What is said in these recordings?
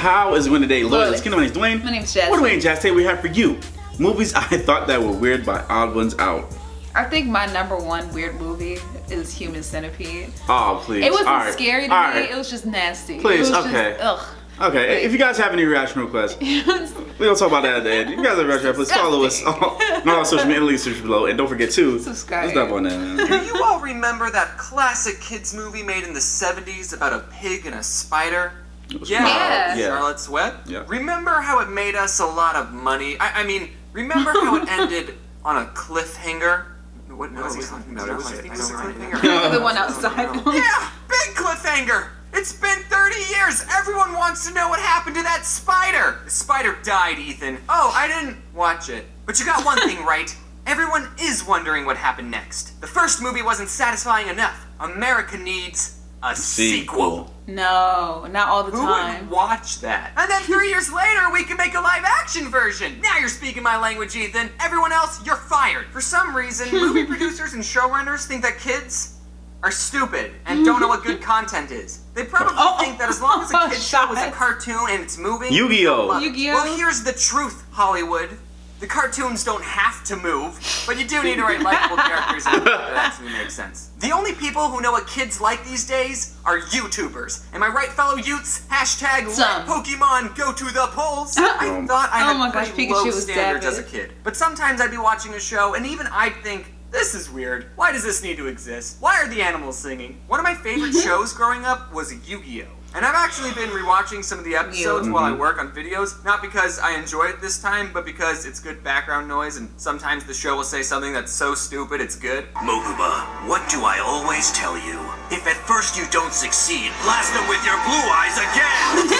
How is Win Today? Lord, let's get my name's Dwayne. My name's Jess. What Dwayne Jess today we have for you? Movies I thought that were weird by Odd1sOut. I think my #1 weird movie is Human Centipede. Oh, please. It wasn't All scary to All me. Right. It was just nasty. Please, it was okay. Just, ugh. Okay, Like, if you guys have any reaction requests, we'll talk about that at the end. If you guys have reaction requests, please follow us on all social media links below. And don't forget to subscribe. Stop on that, man. Do you all remember that classic kids movie made in the 70s about a pig and a spider? Yeah. Charlotte's Web? Yeah. Remember how it made us a lot of money? I mean, remember how it ended on a cliffhanger? What was he talking about? It was a cliffhanger. The one outside. Yeah, big cliffhanger. It's been 30 years. Everyone wants to know what happened to that spider. The spider died, Ethan. Oh, I didn't watch it. But you got one thing right. Everyone is wondering what happened next. The first movie wasn't satisfying enough. America needs a sequel. No, not all the Who time. would watch that? And then 3 years later, we can make a live-action version. Now you're speaking my language, Ethan. Everyone else, you're fired. For some reason, movie producers and showrunners think that kids are stupid and don't know what good content is. They probably think that as long as a kid show is a cartoon and it's moving, Yu-Gi-Oh! Yu-Gi-Oh! Well, here's the truth, Hollywood. The cartoons don't have to move, but you do need to write likable characters that actually make sense. The only people who know what kids like these days are YouTubers. Am I right, fellow Utes? Hashtag let Pokemon go to the polls. I thought I had pretty low standards as a kid. But sometimes I'd be watching a show and even I'd think, this is weird. Why does this need to exist? Why are the animals singing? One of my favorite shows growing up was Yu-Gi-Oh! And I've actually been rewatching some of the episodes while I work on videos, not because I enjoy it this time, but because it's good background noise, and sometimes the show will say something that's so stupid it's good. Mokuba, what do I always tell you? If at first you don't succeed, blast them with your blue eyes again!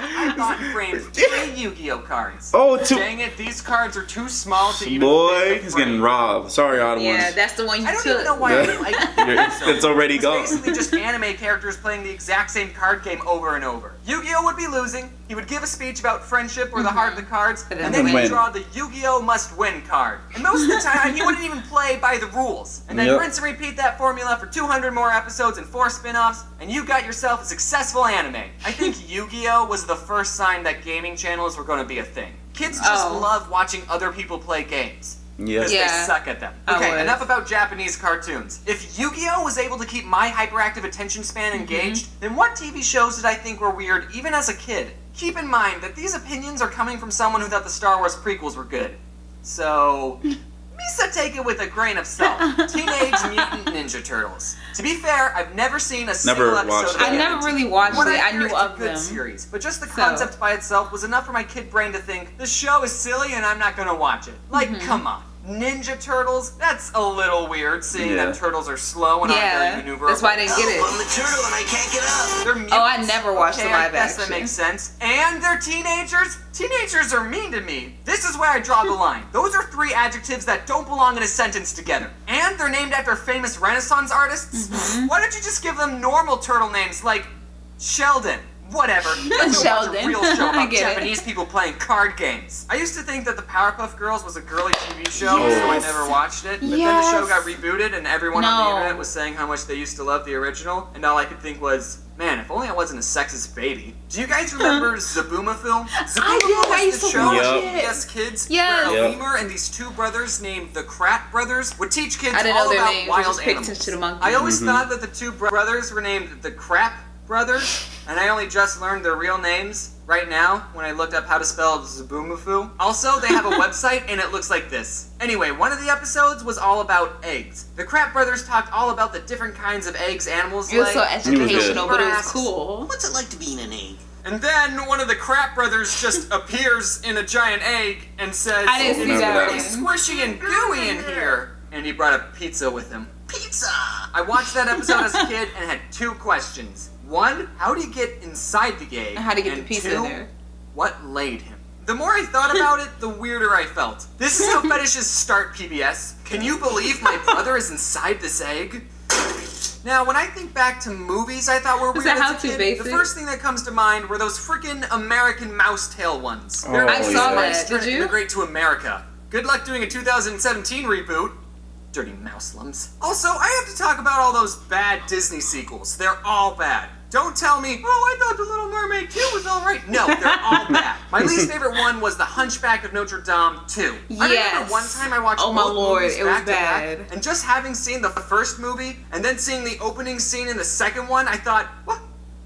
I bought and framed 3 Yu-Gi-Oh cards. Oh, Dang it, these cards are too small to even Boy, he's getting robbed. Sorry, Odd1s. Yeah, that's the one you I don't took. even know why I like it. It's already gone. It's basically just anime characters playing the exact same card game over and over. Yu-Gi-Oh would be losing. He would give a speech about friendship or the heart of the cards, and then he'd draw the Yu-Gi-Oh must win card. And most of the time, he wouldn't even play by the rules. And then rinse and repeat that formula for 200 more episodes and 4 spin-offs, and you got yourself a successful anime. I think Yu-Gi-Oh was the first sign that gaming channels were going to be a thing. Kids just love watching other people play games. Because they suck at them. Okay, enough about Japanese cartoons. If Yu-Gi-Oh was able to keep my hyperactive attention span engaged, then what TV shows did I think were weird even as a kid? Keep in mind that these opinions are coming from someone who thought the Star Wars prequels were good. So, Misa, take it with a grain of salt. Teenage Mutant Ninja Turtles. To be fair, I've never seen a single episode of it. I never really watched it. I knew of them. Series, but just the concept by itself was enough for my kid brain to think, this show is silly and I'm not gonna watch it. Like, come on. Ninja Turtles? That's a little weird, seeing that turtles are slow and aren't very maneuverable. That's why I didn't get it. I'm the turtle and I can't get up. They're mutants. Oh, I never watched the live I guess that makes sense. And they're teenagers? Teenagers are mean to me. This is where I draw the line. Those are 3 adjectives that don't belong in a sentence together. And they're named after famous Renaissance artists? Why don't you just give them normal turtle names like Sheldon? Whatever. That's a real show about Japanese people playing card games. I used to think that the Powerpuff Girls was a girly TV show, so I never watched it. But then the show got rebooted, and everyone on the internet was saying how much they used to love the original, and all I could think was, man, if only I wasn't a sexist baby. Do you guys remember Zaboomafoo? Zaboomafoo was the show on PBS Kids where a lemur and these 2 brothers named the Krat Brothers would teach kids all about wild animals. I always thought that the 2 brothers were named the Crap Brothers, and I only just learned their real names right now when I looked up how to spell Zaboomafoo. Also, they have a website and it looks like this. Anyway, one of the episodes was all about eggs. The Krat Brothers talked all about the different kinds of eggs animals lay. It was so educational, but it was cool. What's it like to be in an egg? And then one of the Krat Brothers just appears in a giant egg and says, I didn't see that. It's really squishy and gooey in here. And he brought a pizza with him. Pizza! I watched that episode as a kid and had 2 questions. 1, how do you get inside the egg? How to get and the pizza 2, in there. what laid him? The more I thought about it, the weirder I felt. This is how fetishes start, PBS. Can you believe my brother is inside this egg? Now, when I think back to movies I thought were weird as a kid, the first thing that comes to mind were those freaking American mousetail ones. I saw that. Did you? Integrate to America. Good luck doing a 2017 reboot. Dirty mouse-lums. Also, I have to talk about all those bad Disney sequels. They're all bad. Don't tell me, oh, I thought The Little Mermaid Remake 2 was alright. No, they're all bad. My least favorite one was The Hunchback of Notre Dame 2. I remember one time I watched both movies back to back, and just having seen the first movie, and then seeing the opening scene in the second one, I thought,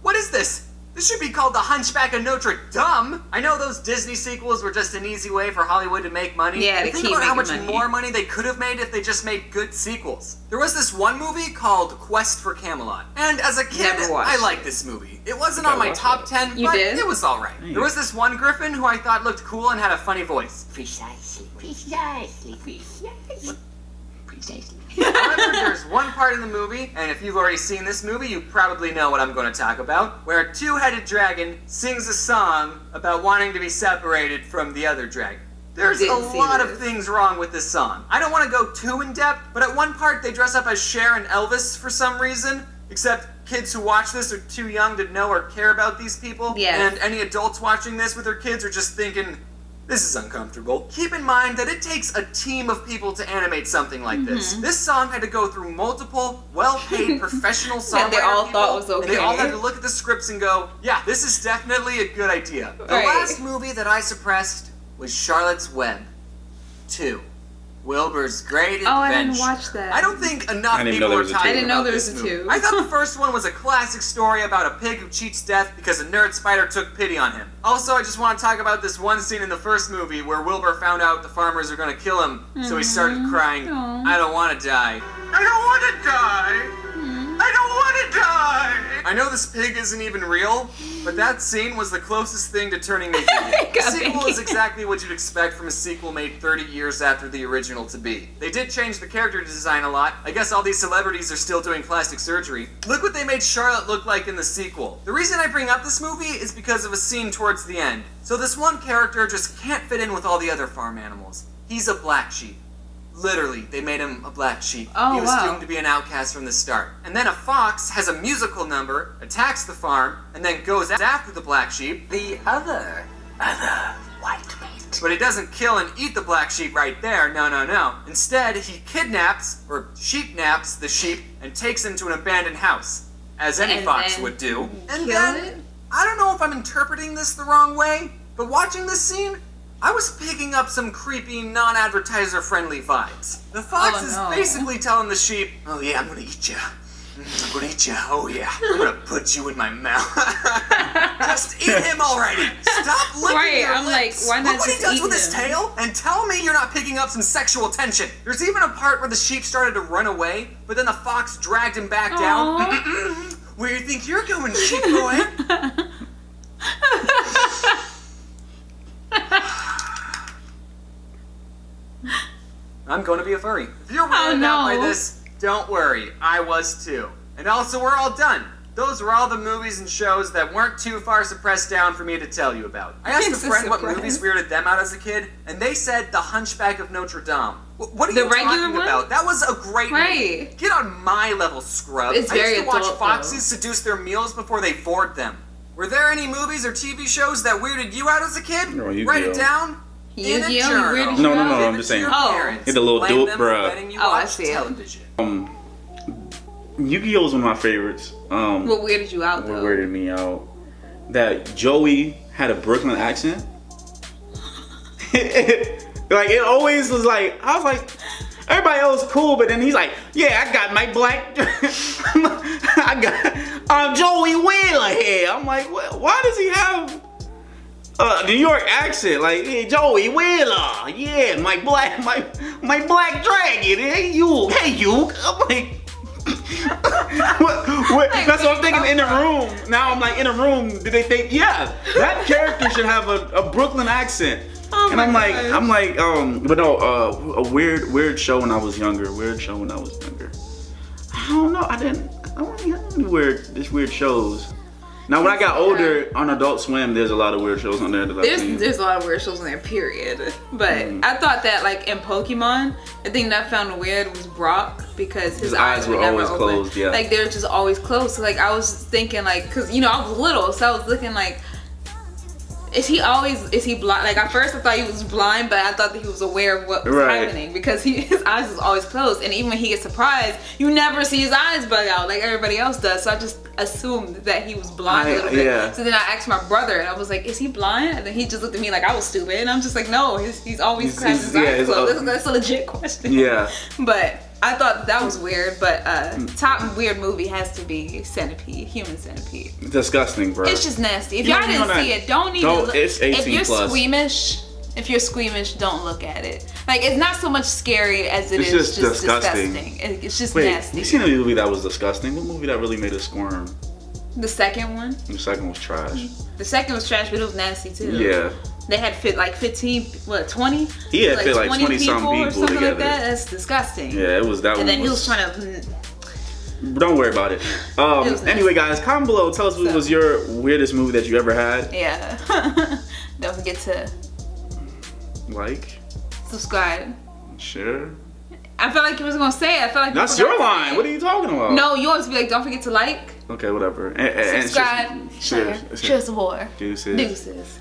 what is this? This should be called The Hunchback of Notre Dame. I know those Disney sequels were just an easy way for Hollywood to make money. Yeah, to think keep about how much making money. more money they could have made if they just made good sequels. There was this one movie called Quest for Camelot. And as a kid, Never watched I liked this movie. It wasn't on my top 10, You but did? it was alright. There was this one Griffin who I thought looked cool and had a funny voice. Precisely. However, there's one part in the movie, and if you've already seen this movie, you probably know what I'm going to talk about, where a two-headed dragon sings a song about wanting to be separated from the other dragon. There's a Didn't see lot of this. things wrong with this song. I don't want to go too in-depth, but at one part they dress up as Cher and Elvis for some reason, except kids who watch this are too young to know or care about these people, Yes. and any adults watching this with their kids are just thinking, this is uncomfortable. Keep in mind that it takes a team of people to animate something like this. Mm-hmm. This song had to go through multiple, well-paid professional songwriter That they all people, thought was and they all okay. had to look at the scripts and go, yeah, this is definitely a good idea. The Right. last movie that I suppressed was Charlotte's Web 2. Wilbur's Great Adventure. Oh, I didn't watch that. I don't think enough I didn't even people know there were was a talking two. I didn't know about there this was a movie. two. I thought the first one was a classic story about a pig who cheats death because a nerd spider took pity on him. Also, I just want to talk about this one scene in the first movie where Wilbur found out the farmers are going to kill him, so he started crying, Aw. I don't want to die. I don't want to die. I don't want to die. I know this pig isn't even real, but that scene was the closest thing to turning me vegan. The God, sequel thank is you. exactly what you'd expect from a sequel made 30 years after the original to be. They did change the character design a lot. I guess all these celebrities are still doing plastic surgery. Look what they made Charlotte look like in the sequel. The reason I bring up this movie is because of a scene towards the end. So this one character just can't fit in with all the other farm animals. He's a black sheep. Literally, they made him a black sheep. Oh, he was wow. doomed to be an outcast from the start. And then a fox has a musical number, attacks the farm, and then goes after the black sheep. The other white meat. But he doesn't kill and eat the black sheep right there, no. Instead, he kidnaps, or sheep-naps, the sheep and takes him to an abandoned house, as any And fox then would do. And kill then, it? I don't know if I'm interpreting this the wrong way, but watching this scene, I was picking up some creepy, non-advertiser-friendly vibes. The fox Oh, is no. basically telling the sheep, oh yeah, I'm gonna eat you. I'm gonna eat you, oh yeah. I'm gonna put you in my mouth. Just eat him already. Stop licking Right, your I'm like, lips. why not Look what he just does eat with his him? tail, and tell me you're not picking up some sexual tension. There's even a part where the sheep started to run away, but then the fox dragged him back down. Aw. Where you think you're going, sheep boy? I'm going to be a furry. If you're weirded out by no. this, don't worry. I was too. And also, we're all done. Those were all the movies and shows that weren't too far suppressed down for me to tell you about. I asked a It's a friend what surprise. movies weirded them out as a kid, and they said The Hunchback of Notre Dame. What are The you regular talking one? about? That was a great movie. Right. Get on my level, scrub. It's I used very to watch adult, foxes seduce their meals before they board them. Were there any movies or TV shows that weirded you out as a kid? No, Yu-Gi-Oh. Write it down. In a Yu-Gi-Oh, journal. weirded No, you no, out? no, I'm Give it just to saying. your Oh. parents. Hit the little Blame dope, them for bruh. letting you Oh, I watch see it. television. Yu-Gi-Oh is one of my favorites. What weirded you out What though? weirded me out? That Joey had a Brooklyn accent. Like it always was like, I was like, everybody else cool, but then he's like, yeah, I got my black, I got Joey Wheeler here. I'm like, why does he have a New York accent? Like, hey, Joey Wheeler, yeah, my black dragon. Hey you. I'm like. That's what I'm thinking in the room. Now I'm like in a room. Did they think, yeah, that character should have a Brooklyn accent? Oh And my I'm like, gosh. but no, a weird show when I was younger. I don't know. I don't really have any weird shows. Now when I got older on Adult Swim, there's a lot of weird shows on there that I've seen. There's a lot of weird shows on there, period. But I thought that like in Pokemon, the thing that I found weird was Brock because his eyes were never always open. closed, yeah. Like they're just always closed. So like I was thinking like, cause you know I was little, so I was looking like, Is he blind? Like at first I thought he was blind, but I thought that he was aware of what was happening because his eyes was always closed. And even when he gets surprised, you never see his eyes bug out like everybody else does. So I just assumed that he was blind a little bit. Yeah. So then I asked my brother and I was like, is he blind? And then he just looked at me like I was stupid. And I'm just like, no, he's always has his eyes closed. That's a legit question. Yeah. But I thought that was weird, but top weird movie has to be Centipede, Human Centipede. Disgusting, bro. It's just nasty. If y'all didn't see it, don't even look. It's 18 if you're plus. If you're squeamish, don't look at it. Like, it's not so much scary as It's is just disgusting. It's just Wait, nasty. you seen a movie that was disgusting? What movie that really made us squirm? The second one? The second was trash. The second was trash, but it was nasty too. Yeah. They had 20? He had fit like 20 something or people something together. like that. That's disgusting. Yeah, it was that one. And then he was trying to... Don't worry about it. Anyway, guys, comment below. Tell us what was your weirdest movie that you ever had. Yeah. Don't forget to like, subscribe. Share. I felt like you was gonna say it. I felt like That's your line. What are you talking about? No, you always be like, don't forget to like. Okay, whatever. And subscribe. Share. Share some more. Deuces. Deuces.